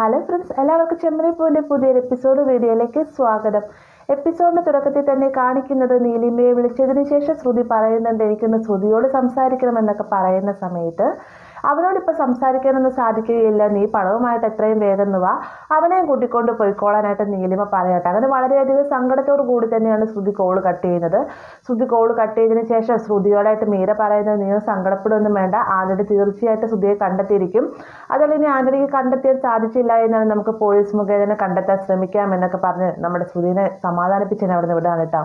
Hello friends, എല്ലാവർക്കും ചെമ്മരി പൂവിൻ്റെ പുതിയൊരു വീഡിയോയിലേക്ക് സ്വാഗതം. എപ്പിസോഡിന്റെ തുടക്കത്തിൽ തന്നെ കാണിക്കുന്നത് നീലിമയെ വിളിച്ചതിന് ശേഷം ശ്രുതി പറയുന്നുണ്ട് എനിക്കൊന്ന് ശ്രുതിയോട് സംസാരിക്കണമെന്നൊക്കെ പറയുന്ന സമയത്ത് അവനോടിപ്പോൾ സംസാരിക്കാനൊന്നും സാധിക്കുകയില്ല, നീ പണവുമായിട്ട് എത്രയും വേഗം വാ, അവനെയും കൂട്ടിക്കൊണ്ട് പോയിക്കോളാനായിട്ട് നീലിമ പറയട്ടെ. അങ്ങനെ വളരെയധികം സങ്കടത്തോടു കൂടി തന്നെയാണ് ശ്രുതി കോള് കട്ട് ചെയ്യുന്നത്. ശ്രുതി കോള് കട്ട് ചെയ്തതിന് ശേഷം ശ്രുതിയോടായിട്ട് മീര പറയുന്നത് നീ സങ്കടപ്പെടുകയൊന്നും വേണ്ട, ആന്റണി തീർച്ചയായിട്ടും ശ്രുതിയെ കണ്ടെത്തിയിരിക്കും, അതല്ല ഇനി ആന്റണിക്ക് കണ്ടെത്തിയാൻ സാധിച്ചില്ല എന്നാണ് നമുക്ക് പോലീസ് മുഖേന കണ്ടെത്താൻ ശ്രമിക്കാം എന്നൊക്കെ പറഞ്ഞ് നമ്മുടെ ശ്രുതിനെ സമാധാനിപ്പിച്ചതിനെ അവിടെ നിന്ന് വിടാണ് കേട്ടോ.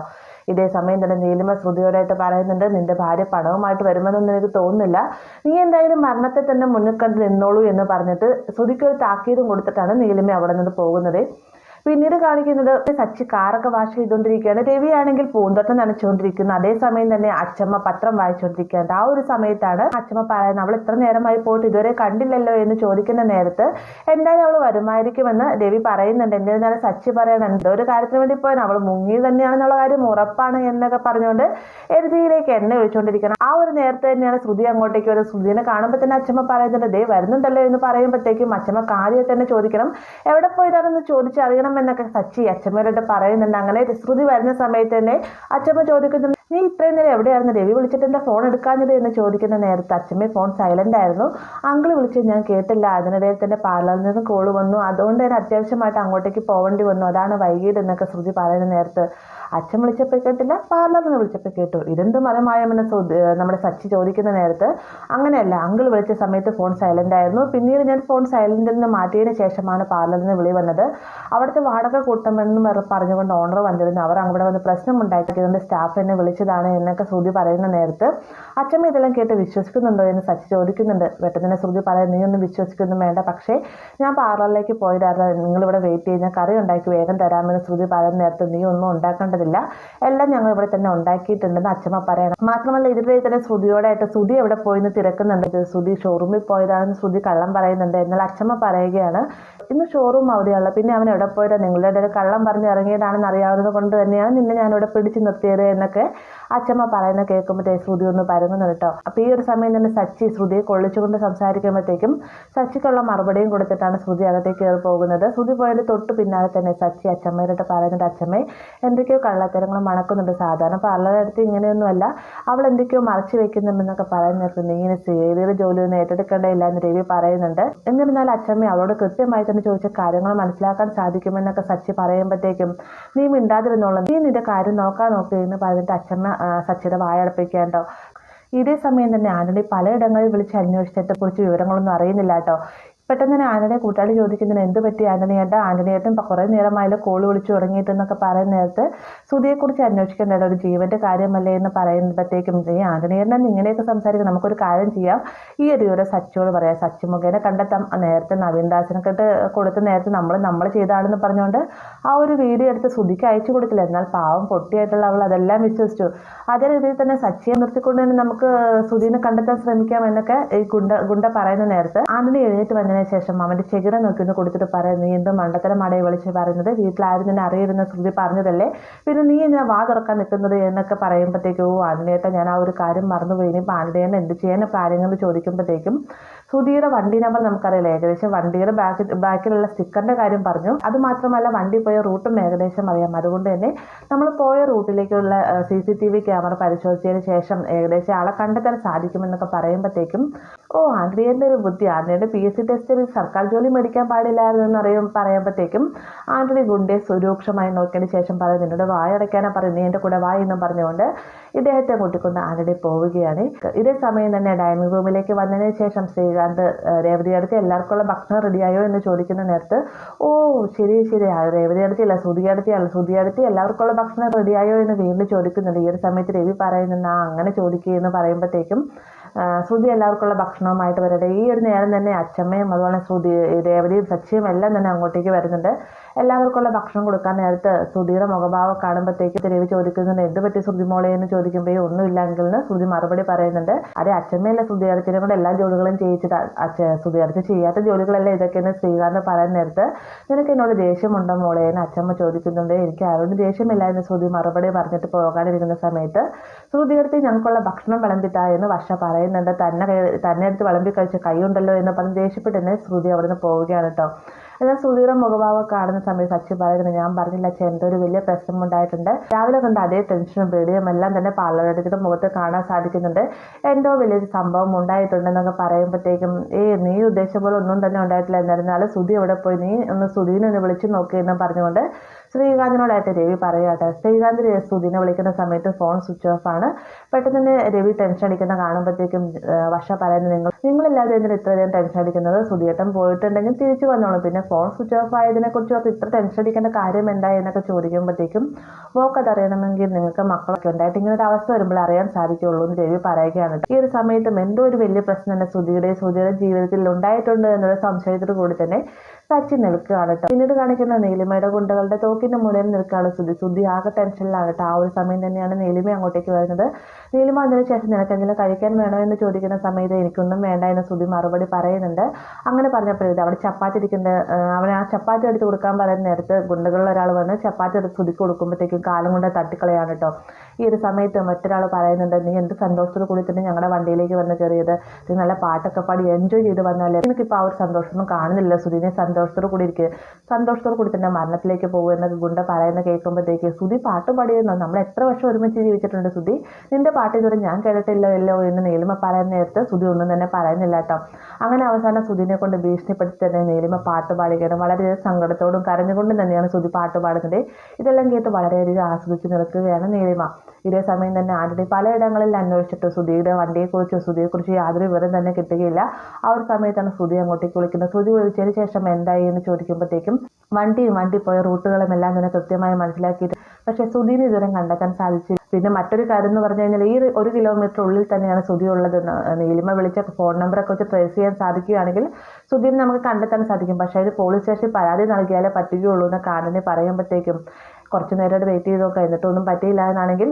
ഇതേ സമയം തന്നെ നീലിമ ശ്രുതിയോടായിട്ട് പറയുന്നുണ്ട് നിന്റെ ഭാര്യ പണവുമായിട്ട് വരുമെന്നൊന്നും എനിക്ക് തോന്നുന്നില്ല, നീ എന്തായാലും മരണത്തെ തന്നെ മുന്നിൽ കണ്ട് നിന്നോളൂ എന്ന് പറഞ്ഞിട്ട് ശ്രുതിക്ക് ഒരു താക്കീതും കൊടുത്തിട്ടാണ് നീലിമ അവിടെ നിന്ന് പോകുന്നത്. പിന്നീട് കാണിക്കുന്നത് സച്ചി കാറൊക്കെ വാഷ് ചെയ്തുകൊണ്ടിരിക്കുകയാണ്. രവിയാണെങ്കിൽ പൂന്തോട്ടം നനച്ചുകൊണ്ടിരിക്കുന്നു. അതേസമയം തന്നെ അച്ചമ്മ പത്രം വായിച്ചുകൊണ്ടിരിക്കുകയാണ്. ആ ഒരു സമയത്താണ് അച്ചമ്മ പറയുന്നത് അവൾ ഇത്ര നേരമായി പോയിട്ട് ഇതുവരെ കണ്ടില്ലല്ലോ എന്ന് ചോദിക്കുന്ന നേരത്ത് എന്തായാലും അവൾ വരുമായിരിക്കുമെന്ന് രവി പറയുന്നുണ്ട്. എന്നിരുന്നാലും സച്ചി പറയണം എന്തോ ഒരു കാര്യത്തിന് വേണ്ടി പോയാൽ അവൾ മുങ്ങി തന്നെയാണെന്നുള്ള കാര്യം ഉറപ്പാണ് എന്നൊക്കെ പറഞ്ഞുകൊണ്ട് എരുതിയിലേക്ക് എണ്ണ ഒഴിച്ചുകൊണ്ടിരിക്കണം. ആ ഒരു നേരത്തെ തന്നെയാണ് ശ്രുതി അങ്ങോട്ടേക്ക് വരുന്നത്. ശ്രുതിനെ കാണുമ്പോൾ തന്നെ അച്ചമ്മ പറയുന്നുണ്ട് ദേ വരുന്നുണ്ടല്ലോ എന്ന് പറയുമ്പോഴത്തേക്കും അച്ചമ്മ കാര്യമായിട്ട് തന്നെ ചോദിക്കണം എവിടെ പോയതാണെന്ന് ചോദിച്ചറിയണം എന്നൊക്കെ സച്ചി അച്ചമ്മയോട് പറയുന്നുണ്ട്. അങ്ങനെ ശ്രുതി വരുന്ന സമയത്ത് തന്നെ അച്ചമ്മ ചോദിക്കുന്നുണ്ട് നീ ഇത്രയും നേരം എവിടെയായിരുന്നു, രവി വിളിച്ചിട്ട് എൻ്റെ ഫോൺ എടുക്കാഞ്ഞത് എന്ന് ചോദിക്കുന്ന നേരത്ത് അച്ചമ്മ ഫോൺ സൈലന്റ് ആയിരുന്നു, അങ്കിൾ വിളിച്ചത് ഞാൻ കേട്ടില്ല, അതിനിടയിൽ തന്നെ പാർലറിൽ നിന്ന് കോള് വന്നു, അതുകൊണ്ട് തന്നെ അത്യാവശ്യമായിട്ട് അങ്ങോട്ടേക്ക് പോകേണ്ടി വന്നു, അതാണ് വൈകിയത് എന്നൊക്കെ ശ്രുതി പറയുന്ന നേരത്ത് അച്ഛൻ വിളിച്ചപ്പോൾ കേട്ടില്ല, പാർലറിൽ നിന്ന് വിളിച്ചപ്പോൾ കേട്ടു, ഇതെന്ത് മരമായമെന്ന് നമ്മുടെ സച്ചി ചോദിക്കുന്ന നേരത്ത് അങ്ങനെയല്ല, അങ്കിൾ വിളിച്ച സമയത്ത് ഫോൺ സൈലന്റ് ആയിരുന്നു, പിന്നീട് ഞാൻ ഫോൺ സൈലന്റിൽ നിന്ന് മാറ്റിയതിന് ശേഷമാണ് പാർലറിൽ നിന്ന് വിളി വന്നത്, അവിടുത്തെ വാടക കൂട്ടമെന്ന് പറഞ്ഞുകൊണ്ട് ഓണർ വന്നിരുന്നു, അവർ അവിടെ വന്ന് പ്രശ്നം ഉണ്ടാക്കിയതുകൊണ്ട് സ്റ്റാഫ് എന്നെ വിളിച്ചതാണ് എന്നൊക്കെ ശ്രുതി പറയുന്ന നേരത്ത് അച്ഛമ്മ ഇതെല്ലാം കേട്ട് വിശ്വസിക്കുന്നുണ്ടോ എന്ന് സച്ചി ചോദിക്കുന്നുണ്ട്. പെട്ടെന്ന് ശ്രുതി പറയാൻ നീ ഒന്നും വിശ്വസിക്കൊന്നും വേണ്ട, പക്ഷേ ഞാൻ പാർലറിലേക്ക് പോയതായിരുന്നു, നിങ്ങളിവിടെ വെയിറ്റ് ചെയ്ത് ഞാൻ കറി ഉണ്ടാക്കി വേഗം തരാമെന്ന് ശ്രുതി പറയുന്ന നേരത്ത് നീ ഒന്നും ഉണ്ടാക്കേണ്ടതില്ല, എല്ലാം ഞങ്ങൾ ഇവിടെ തന്നെ ഉണ്ടാക്കിയിട്ടുണ്ടെന്ന് അച്ഛമ്മ പറയണം. മാത്രമല്ല ഇതിലെ തന്നെ ശ്രുതിയോടായിട്ട് ശ്രുതി എവിടെ പോയിന്ന് തിരക്കുന്നുണ്ട്, ശ്രുതി ഷോറൂമിൽ പോയതാണെന്ന് ശ്രുതി കള്ളം പറയുന്നുണ്ട്. എന്നാൽ അച്ഛമ്മ പറയുകയാണ് ഇന്ന് ഷോറൂം അവധിയുള്ള, പിന്നെ അവൻ എവിടെ പോയതാ, നിങ്ങളുടെ ഇടയിൽ കള്ളം പറഞ്ഞ് ഇറങ്ങിയതാണെന്ന് അറിയാവുന്നത് കൊണ്ട് തന്നെയാണ് നിന്നെ ഞാനിവിടെ പിടിച്ചു നിർത്തിയത് എന്നൊക്കെ അച്ഛമ്മ പറയുന്ന കേൾക്കുമ്പോഴത്തേ ശ്രുതി ഒന്ന് പരുങ്ങുന്നു കേട്ടോ. അപ്പൊ ഈ ഒരു സമയം തന്നെ സച്ചി ശ്രുതിയെ കൊള്ളിച്ചുകൊണ്ട് സംസാരിക്കുമ്പോഴത്തേക്കും സച്ചിക്കുള്ള മറുപടിയും കൊടുത്തിട്ടാണ് ശ്രുതി അകത്തേക്ക് കയറി പോകുന്നത്. ശ്രുതി പോയതിന്റെ തൊട്ട് പിന്നാലെ തന്നെ സച്ചി അച്ഛമ്മയോട്ട് പറയുന്നുണ്ട് അച്ഛമ്മേ എന്തൊക്കെയോ കള്ളത്തരങ്ങൾ മണക്കുന്നുണ്ട്, സാധാരണ പാർലറുടെ അടുത്ത് ഇങ്ങനെയൊന്നുമല്ല, അവൾ എന്തൊക്കെയോ മറച്ചു വെക്കുന്നുണ്ടെന്നൊക്കെ പറയുന്നത് നീ ഇങ്ങനെ ഏതൊരു ജോലിയൊന്നും ഏറ്റെടുക്കേണ്ടയില്ല എന്ന് രവി പറയുന്നുണ്ട്. എന്നിരുന്നാൽ അച്ഛമ്മ അവളോട് കൃത്യമായി തന്നെ ചോദിച്ച കാര്യങ്ങൾ മനസ്സിലാക്കാൻ സാധിക്കുമെന്നൊക്കെ സച്ചി പറയുമ്പോഴത്തേക്കും നീ മിണ്ടാതിരുന്നോളാം, നീ നിന്റെ കാര്യം നോക്കുക എന്ന് പറഞ്ഞിട്ട് അച്ഛമ്മ സച്ചിയുടെ വായടപ്പിക്കാണ്ടോ. ഇതേ സമയം തന്നെ ആന്റണി പലയിടങ്ങളിൽ വിളിച്ച് അന്വേഷിച്ചിട്ട് കുറിച്ച് വിവരങ്ങളൊന്നും അറിയുന്നില്ല കേട്ടോ. പെട്ടെന്ന് തന്നെ ആന്റണിയെ കൂട്ടാളി ചോദിക്കുന്നതിന് എന്ത് പറ്റി ആന്റണിയേട്ടൻ കുറേ നേരമായാലും കോള് വിളിച്ചു തുടങ്ങിയിട്ടെന്നൊക്കെ പറയുന്ന നേരത്ത് ശ്രുതിയെക്കുറിച്ച് അന്വേഷിക്കേണ്ട ഒരു ജീവന്റെ കാര്യമല്ലേ എന്ന് പറയുമ്പോഴത്തേക്കും ആന്റണിയേട്ടൻ ഇങ്ങനെയൊക്കെ സംസാരിക്കും, നമുക്കൊരു കാര്യം ചെയ്യാം, ഈ ഒരു വിവരം സച്ചിയോട് പറയാം, സച്ചി മുഖേന കണ്ടെത്താം. നേരത്തെ നവീൻ ദാസിനൊക്കെ കൊടുത്ത നേരത്തെ നമ്മൾ ചെയ്താണെന്ന് പറഞ്ഞുകൊണ്ട് ആ ഒരു വീഡിയോ എടുത്ത് ശ്രുതിക്ക് അയച്ചു കൊടുത്തില്ല. എന്നാൽ പാവം പൊട്ടിയായിട്ടുള്ള അവൾ അതെല്ലാം വിശ്വസിച്ചു. അതേ രീതിയിൽ തന്നെ സച്ചിയെ നിർത്തിക്കൊണ്ട് തന്നെ നമുക്ക് ശ്രുതിനെ കണ്ടെത്താൻ ശ്രമിക്കാം എന്നൊക്കെ ഈ ഗുണ്ട പറയുന്ന നേരത്ത് ആന്റണി എഴുന്നേറ്റ് വന്ന ശേഷം അവന്റെ ചെകിട നോക്കിന്ന് കൊടുത്തിട്ട് പറയാം നീ എന്ത് മണ്ടത്തരമാടെ വിളിച്ച് പറയുന്നത്, വീട്ടിലാരും തന്നെ അറിയുന്ന ശ്രുതി പറഞ്ഞതല്ലേ, പിന്നെ നീ ഞാൻ വാ തുറക്കാൻ നിൽക്കുന്നത് എന്നൊക്കെ പറയുമ്പോഴത്തേക്കും ആന്റണിയേട്ട ഞാൻ ആ ഒരു കാര്യം മറന്നുപോയി, ഇനി ആന്റണിയേട്ടൻ എന്ത് ചെയ്യാൻ കാര്യങ്ങൾ ചോദിക്കുമ്പോഴത്തേക്കും ശ്രുതിയുടെ വണ്ടി നമ്പർ നമുക്കറിയില്ല, ഏകദേശം വണ്ടിയുടെ ബാക്കിലുള്ള സ്റ്റിക്കറിന്റെ കാര്യം പറഞ്ഞു, അത് മാത്രമല്ല വണ്ടി പോയ റൂട്ടും ഏകദേശം അറിയാം, അതുകൊണ്ട് തന്നെ നമ്മൾ പോയ റൂട്ടിലേക്കുള്ള CCTV ക്യാമറ പരിശോധിച്ചതിന് ശേഷം ഏകദേശം ആളെ കണ്ടെത്താൻ സാധിക്കുമെന്നൊക്കെ പറയുമ്പോഴത്തേക്കും ആന്റണിയുടെ ഒരു ബുദ്ധി, ആന്റണിയുടെ PSC ടെസ്റ്റിൽ സർക്കാർ ജോലി മേടിക്കാൻ പാടില്ലായിരുന്നു എന്ന് പറയുമ്പോഴത്തേക്കും ആന്റണി ഗുണ്ടയെ സുരൂക്ഷമായി നോക്കിയതിന് ശേഷം പറയും നിന്നോട് വായടയ്ക്കാനാ പറയും, നീ എൻ്റെ കൂടെ വായി എന്നും പറഞ്ഞുകൊണ്ട് ഇദ്ദേഹത്തെ കൂട്ടിക്കൊണ്ട് ആന്റണി പോവുകയാണ്. ഇതേ സമയം തന്നെ ഡൈനിങ് റൂമിലേക്ക് വന്നതിന് ശേഷം ശ്രീകാന്ത് രേവതി അടുത്ത് എല്ലാവർക്കുള്ള ഭക്ഷണം റെഡിയായോ എന്ന് ചോദിക്കുന്ന നേരത്ത് ശരി രേവതി അടുത്തില്ല ശ്രുതി അടുത്ത് എല്ലാവർക്കുള്ള ഭക്ഷണം റെഡിയായോ എന്ന് വീണ്ടും ചോദിക്കുന്നുണ്ട്. ഈ ഒരു സമയത്ത് രവി പറയുന്നുണ്ട് അങ്ങനെ ചോദിക്കുക എന്ന് പറയുമ്പോഴത്തേക്കും ശ്രുതി എല്ലാവർക്കുള്ള ഭക്ഷണവുമായിട്ട് വരട്ടെ. ഈ ഒരു നേരം തന്നെ അച്ഛമ്മയും അതുപോലെ ശ്രുതി രേവതിയും സച്ചിയും എല്ലാം തന്നെ അങ്ങോട്ടേക്ക് വരുന്നുണ്ട്. എല്ലാവർക്കുള്ള ഭക്ഷണം കൊടുക്കാൻ നേരത്ത് ശ്രുതിയുടെ മുഖഭാവം കാണുമ്പോഴത്തേക്ക് രവി ചോദിക്കുന്നുണ്ട് എന്ത് പറ്റി ശ്രുതി മോളെ എന്ന് ചോദിക്കുമ്പോൾ ഒന്നുമില്ലെങ്കിൽ ശ്രുതി മറുപടി പറയുന്നുണ്ട് അതെ അച്ഛമ്മയല്ല ശ്രുതി അടുത്തിനെ കൊണ്ട് എല്ലാ ജോലികളും ചെയ്യിച്ചിട്ട് ശ്രുതി അടുത്ത് ചെയ്യാത്ത ജോലികളല്ലേ ഇതൊക്കെയെന്ന് ശ്രീകാന്ത് പറയുന്ന നേരത്ത് നിനക്ക് എന്നോട് ദേഷ്യമുണ്ടോ മോളെ എന്ന് അച്ഛമ്മ ചോദിക്കുന്നുണ്ട്. എനിക്ക് ആരോടും ദേഷ്യമില്ല എന്ന് ശ്രുതി മറുപടി പറഞ്ഞിട്ട് പോകാനിരിക്കുന്ന സമയത്ത് ശ്രുതി അടുത്ത് ഞങ്ങൾക്കുള്ള ഭക്ഷണം വിളമ്പിത്താ എന്ന് വർഷ പറയുന്നുണ്ട്. തന്നെ എടുത്ത് വിളമ്പി കഴിച്ച കൈ ഉണ്ടല്ലോ എന്ന് പറഞ്ഞ് ദേഷ്യപ്പെട്ട് തന്നെ ശ്രുതി അവിടെ നിന്ന് പോവുകയാണ് കേട്ടോ. എന്നാൽ ശ്രുതിയുടെ മുഖഭാവം കാണുന്ന സമയത്ത് സച്ചി പറയുന്നത്, ഞാൻ പറഞ്ഞില്ല അച്ഛൻ എന്തോ ഒരു വലിയ പ്രശ്നം ഉണ്ടായിട്ടുണ്ട്. രാവിലെ കണ്ട അതേ ടെൻഷനും പേടിയും എല്ലാം തന്നെ പാർലറുടെ മുഖത്ത് കാണാൻ സാധിക്കുന്നുണ്ട്. എന്തോ വലിയൊരു സംഭവം ഉണ്ടായിട്ടുണ്ടെന്നൊക്കെ പറയുമ്പോഴത്തേക്കും നീ ഉദ്ദേശിച്ച പോലെ ഒന്നും തന്നെ ഉണ്ടായിട്ടില്ല, എന്നിരുന്നാലും ശ്രുതി എവിടെ പോയി, നീ ഒന്ന് ശ്രുതിനെ ഒന്ന് വിളിച്ചു നോക്കിയെന്ന് പറഞ്ഞുകൊണ്ട് ശ്രീകാന്തിനോടായിട്ട് രവി പറയാട്ടെ. ശ്രീകാന്ത് ശ്രുതിനെ വിളിക്കുന്ന സമയത്ത് ഫോൺ സ്വിച്ച് ഓഫ് ആണ്. പെട്ടെന്ന് തന്നെ രവി ടെൻഷൻ അടിക്കുന്ന കാണുമ്പോഴത്തേക്കും വർഷ പറയുന്നത്, നിങ്ങളെല്ലാവരും എന്തിനാ ഇത്രയധികം ടെൻഷൻ അടിക്കുന്നത്? ശ്രുതിയേട്ടൻ പോയിട്ടുണ്ടെങ്കിൽ തിരിച്ചു വന്നോളും, പിന്നെ ഫോൺ സ്വിച്ച് ഓഫ് ആയതിനെ കുറിച്ച് ഓർത്ത് ഇത്ര ടെൻഷൻ അടിക്കേണ്ട കാര്യം എന്തായി എന്നൊക്കെ ചോദിക്കുമ്പോഴത്തേക്കും അത് അറിയണമെങ്കിൽ നിങ്ങൾക്ക് മക്കളൊക്കെ ഉണ്ടായിട്ട് ഇങ്ങനെ ഒരു അവസ്ഥ വരുമ്പോൾ അറിയാൻ സാധിക്കുള്ളൂ എന്ന് രവി പറയുകയാണ്. ഈ ഒരു സമയത്തും എന്തോ ഒരു വലിയ പ്രശ്നം തന്നെ ശ്രുതിയുടെ ജീവിതത്തിൽ ഉണ്ടായിട്ടുണ്ട് എന്നുള്ള സംശയത്തോടു കൂടി തന്നെ സച്ചി നിൽക്കുകയാണ് കേട്ടോ. പിന്നീട് കാണിക്കുന്ന നീലിമയുടെ ഗുണ്ടകളുടെ തോക്കിന്റെ മുന്നിൽ നിൽക്കുകയാണ് ശ്രുതി ആകെ ടെൻഷനിലാണ് കേട്ടോ. ആ ഒരു സമയം തന്നെയാണ് നീലിമ അങ്ങോട്ടേക്ക് വരുന്നത്. നീലിമ അതിനുശേഷം നിനക്കെങ്കിലും കഴിക്കാൻ വേണോ എന്ന് ചോദിക്കുന്ന സമയത്ത് എനിക്കൊന്നും വേണ്ട എന്ന് ശ്രുതി മറുപടി പറയുന്നുണ്ട്. അങ്ങനെ പറഞ്ഞപ്പോഴേ അവിടെ ചപ്പാത്തി ഇരിക്കുന്ന അവനെ ആ ചപ്പാത്തി എടുത്ത് കൊടുക്കാൻ പറയുന്ന നേരത്ത് ഗുണ്ടകളിൽ ഒരാൾ വന്ന് ചപ്പാത്തി എടുത്ത് ശ്രുതിക്ക് കൊടുക്കുമ്പോഴത്തേക്കും കാലം കൊണ്ട് തട്ടിക്കളയാണ് കേട്ടോ. ഈ ഒരു സമയത്ത് മറ്റൊരാൾ പറയുന്നുണ്ട്, നീ എന്ത് സന്തോഷത്തോടു കൂടി തന്നെ ഞങ്ങളുടെ വണ്ടിയിലേക്ക് വന്ന് കയറിയത്, നീ നല്ല പാട്ടൊക്കെ പാടി എൻജോയ് ചെയ്ത് വന്നാലേ, എനിക്കിപ്പോൾ ആ ഒരു സന്തോഷമൊന്നും കാണുന്നില്ല ശ്രുതിനെ, സന്തോഷത്തോടു കൂടി ഇരിക്കുക, സന്തോഷത്തോടു കൂടി തന്നെ മരണത്തിലേക്ക് പോകും എന്നൊക്കെ ഗുണ്ട പറയുന്ന കേൾക്കുമ്പോഴത്തേക്ക് ശ്രുതി പാട്ട് പാടിയെന്നോ, നമ്മൾ എത്ര വർഷം ഒരുമിച്ച് ജീവിച്ചിട്ടുണ്ട് ശ്രുതി, നിന്റെ പാട്ട് ഇതുവരെ ഞാൻ കേട്ടിട്ടില്ലല്ലോ എന്ന് നീലിമ പറയുന്ന നേരത്ത് ശ്രുതി ഒന്നും തന്നെ പറയുന്നില്ല കേട്ടോ. അങ്ങനെ അവസാനം ശ്രുതിനെ കൊണ്ട് ഭീഷണിപ്പെടുത്തി തന്നെ നീലിമ പാട്ട് പാടുകയാണ്. വളരെയധികം സങ്കടത്തോടും കരഞ്ഞുകൊണ്ടും തന്നെയാണ് ശ്രുതി പാട്ട് പാടുന്നത്. ഇതെല്ലാം കേട്ട് വളരെയധികം ആസ്വദിച്ച് നിൽക്കുകയാണ് നീലിമ. ഇതേ സമയം തന്നെ ആന്റണി പലയിടങ്ങളിൽ അന്വേഷിച്ചിട്ട് ശ്രുതിയുടെ ശ്രുതിയെക്കുറിച്ച് യാതൊരു വിവരം തന്നെ കിട്ടുകയില്ല. ആ ഒരു സമയത്താണ് ശ്രുതി അങ്ങോട്ടേക്ക് വിളിക്കുന്നത്. ശ്രുതി വിളിച്ചതിന് ശേഷം എന്തായി എന്ന് ചോദിക്കുമ്പോഴത്തേക്കും വണ്ടി പോയ റൂട്ടുകളും എല്ലാം തന്നെ കൃത്യമായി മനസ്സിലാക്കിയിട്ട്, പക്ഷേ ശ്രുതിനെ ഇതുവരെ കണ്ടെത്താൻ സാധിച്ചില്ല. പിന്നെ മറ്റൊരു കാര്യം എന്ന് പറഞ്ഞു കഴിഞ്ഞാൽ ഈ 1 കിലോമീറ്റർ ഉള്ളിൽ തന്നെയാണ് ശ്രുതി ഉള്ളത്. നീലിമ വിളിച്ച ഫോൺ നമ്പറൊക്കെ വെച്ച് ട്രേസ് ചെയ്യാൻ സാധിക്കുകയാണെങ്കിൽ ശ്രുതിനെ നമുക്ക് കണ്ടെത്താൻ സാധിക്കും. പക്ഷേ ഇത് പോലീസ് സ്റ്റേഷനിൽ പരാതി നൽകിയാലേ പറ്റുകയുള്ളൂ എന്ന് ആന്റണി പറയുമ്പോഴത്തേക്കും കുറച്ച് നേരമായിട്ട് വെയിറ്റ് ചെയ്ത് നോക്കാം, എന്നിട്ടൊന്നും പറ്റിയില്ല എന്നാണെങ്കിൽ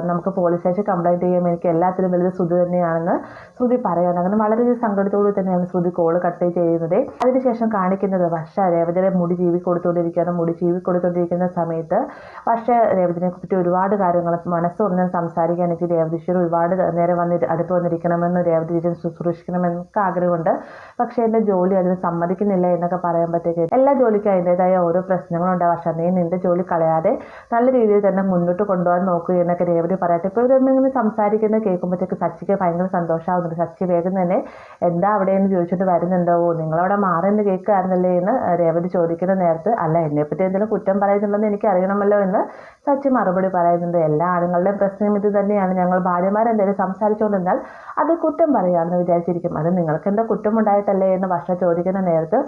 നമുക്ക് പോലീസ് സ്റ്റേഷൻ കംപ്ലൈൻറ്റ് ചെയ്യാം, എനിക്ക് എല്ലാത്തിലും വലുത് ശ്രുതി തന്നെയാണെന്ന് ശ്രുതി പറയുകയാണ്. അങ്ങനെ വളരെ സങ്കടത്തോടെ തന്നെയാണ് ശ്രുതി കോള് കട്ട് ചെയ്യുന്നത്. അതിനുശേഷം കാണിക്കുന്നത് വർഷ രേവതിയുടെ മുടി ചീവി കൊടുത്തുകൊണ്ടിരിക്കുന്ന സമയത്ത് വർഷ രേവതിനെ പറ്റി ഒരുപാട് കാര്യങ്ങൾ മനസ്സ് തുറന്ന് സംസാരിക്കാൻ എനിക്ക് രേവതിശ്വർ ഒരുപാട് നേരം അടുത്ത് വന്നിരിക്കണമെന്ന് രേവതി ചേച്ചി ശുശ്രൂഷിക്കണമെന്നൊക്കെ ആഗ്രഹമുണ്ട്. പക്ഷേ എൻ്റെ ജോലി അതിന് സമ്മതിക്കുന്നില്ല എന്നൊക്കെ പറയുമ്പോഴത്തേക്ക് എല്ലാ ജോലിക്കും അതിൻ്റെതായ ഓരോ പ്രശ്നങ്ങളുണ്ട് വർഷ, നീ നിന്റെ ജോലി കളയാതെ നല്ല രീതിയിൽ തന്നെ മുന്നോട്ട് കൊണ്ടുപോകാൻ നോക്കുക എന്നൊക്കെ രേവതി പറയട്ടെ. ഇപ്പോൾ ഇവരൊന്നിങ്ങനെ സംസാരിക്കുന്നത് കേൾക്കുമ്പോഴത്തേക്ക് സച്ചിക്ക് ഭയങ്കര സന്തോഷമാകുന്നുണ്ട്. സച്ചി വേഗം തന്നെ എന്താ അവിടെ എന്ന് ചോദിച്ചിട്ട് വരുന്നുണ്ടോ, നിങ്ങളവിടെ മാറിയെന്ന് കേൾക്കുകയായിരുന്നല്ലേ എന്ന് രേവതി ചോദിക്കുന്ന നേരത്ത്, അല്ല എന്നെപ്പറ്റി എന്തെങ്കിലും കുറ്റം പറയുന്നുണ്ടെന്ന് എനിക്ക് അറിയണമല്ലോ എന്ന് സച്ചി മറുപടി പറയുന്നുണ്ട്. എല്ലാ ആണുങ്ങളുടെയും പ്രശ്നം ഇത് തന്നെയാണ്, ഞങ്ങൾ ഭാര്യമാരെന്തെങ്കിലും സംസാരിച്ചുകൊണ്ടിരുന്നാൽ അത് കുറ്റം പറയുകയാണെന്ന് വിചാരിച്ചിരിക്കും, അത് നിങ്ങൾക്ക് എന്താ കുറ്റമുണ്ടായിട്ടല്ലേ എന്ന് വർഷ ചോദിക്കുന്ന നേരത്ത്,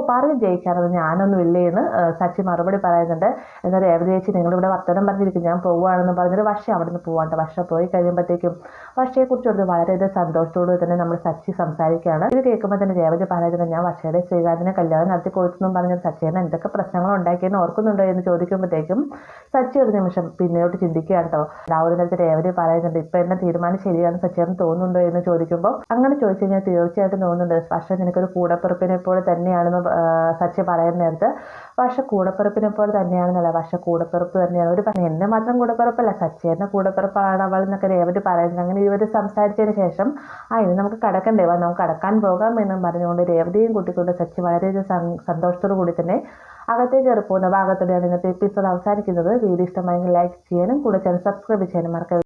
പറഞ്ഞ് ജയിക്കാറത് ഞാനൊന്നും ഇല്ലേ എന്ന് സച്ചി മറുപടി പറയുന്നുണ്ട്. എന്നാൽ രേവതി ചേച്ചി നിങ്ങളിവിടെ വർത്തമാനം പറഞ്ഞിരിക്കും, ഞാൻ പോവുകയാണെന്ന് പറഞ്ഞിട്ട് വർഷ അവിടെ നിന്ന് പോവാണ്ട്. വർഷ പോയി കഴിയുമ്പോഴത്തേക്കും വർഷയെക്കുറിച്ച് ഒരു വളരെയധികം സന്തോഷത്തോട് തന്നെ നമ്മൾ സച്ചി സംസാരിക്കുകയാണ്. ഇത് കേൾക്കുമ്പോൾ തന്നെ രേവതി പറയുന്നത്, ഞാൻ വർഷയുടെ ശ്രീകാന്തിനെ കല്യാണം നടത്തി കൊടുത്തെന്നും പറഞ്ഞ സച്ചിനെ എന്തൊക്കെ പ്രശ്നങ്ങൾ ഉണ്ടാക്കിയെന്ന് ഓർക്കുന്നുണ്ടോ എന്ന് ചോദിക്കുമ്പോഴത്തേക്കും സച്ചി ഒരു നിമിഷം പിന്നോട്ട് ചിന്തിക്കുകയാണ് കേട്ടോ. ആ ഒരു നേരത്തെ രേവതി പറയുന്നുണ്ട്, ഇപ്പൊ എന്നെ തീരുമാനം ശരിയാണെന്ന് സച്ചിന് തോന്നുന്നുണ്ടോ എന്ന് ചോദിക്കുമ്പോൾ, അങ്ങനെ ചോദിച്ചു കഴിഞ്ഞാൽ തീർച്ചയായിട്ടും തോന്നുന്നുണ്ട്, വർഷ നിനക്കൊരു കൂടപ്പിറപ്പിനെ പോലെ തന്നെയാണെന്ന് സച്ചി പറയുന്ന നേരത്ത് വർഷ കൂടപ്പിറപ്പിനെ പോലെ തന്നെയാണെന്നല്ല, വർഷ കൂടപ്പിറപ്പ് തന്നെയാണ്, ഒരു എന്നെ മാത്രം കൂടപ്പിറപ്പല്ല സച്ചിയുടെ കൂടപ്പിറപ്പാണ് അവൾ എന്നൊക്കെ രേവതി പറയുന്നത്. അങ്ങനെ ഇവർ സംസാരിച്ചതിന് ശേഷം ഇനി നമുക്ക് കടക്കണ്ടേ, നമുക്ക് കടക്കാൻ പോകാം എന്നും പറഞ്ഞുകൊണ്ട് രേവതിയും കൂട്ടിക്കൊണ്ട് സച്ചി വളരെയധികം സന്തോഷത്തോടു കൂടി തന്നെ അകത്തേക്ക് കയറി പോകുന്ന ഭാഗത്തോടെയാണ് ഇന്നത്തെ എപ്പിസോഡ് അവസാനിക്കുന്നത്. വീഡിയോ ഇഷ്ടമായെങ്കിൽ ലൈക്ക് ചെയ്യാനും കൂടെ ചാനൽ സബ്സ്ക്രൈബ് ചെയ്യാനും മറക്കരുത്.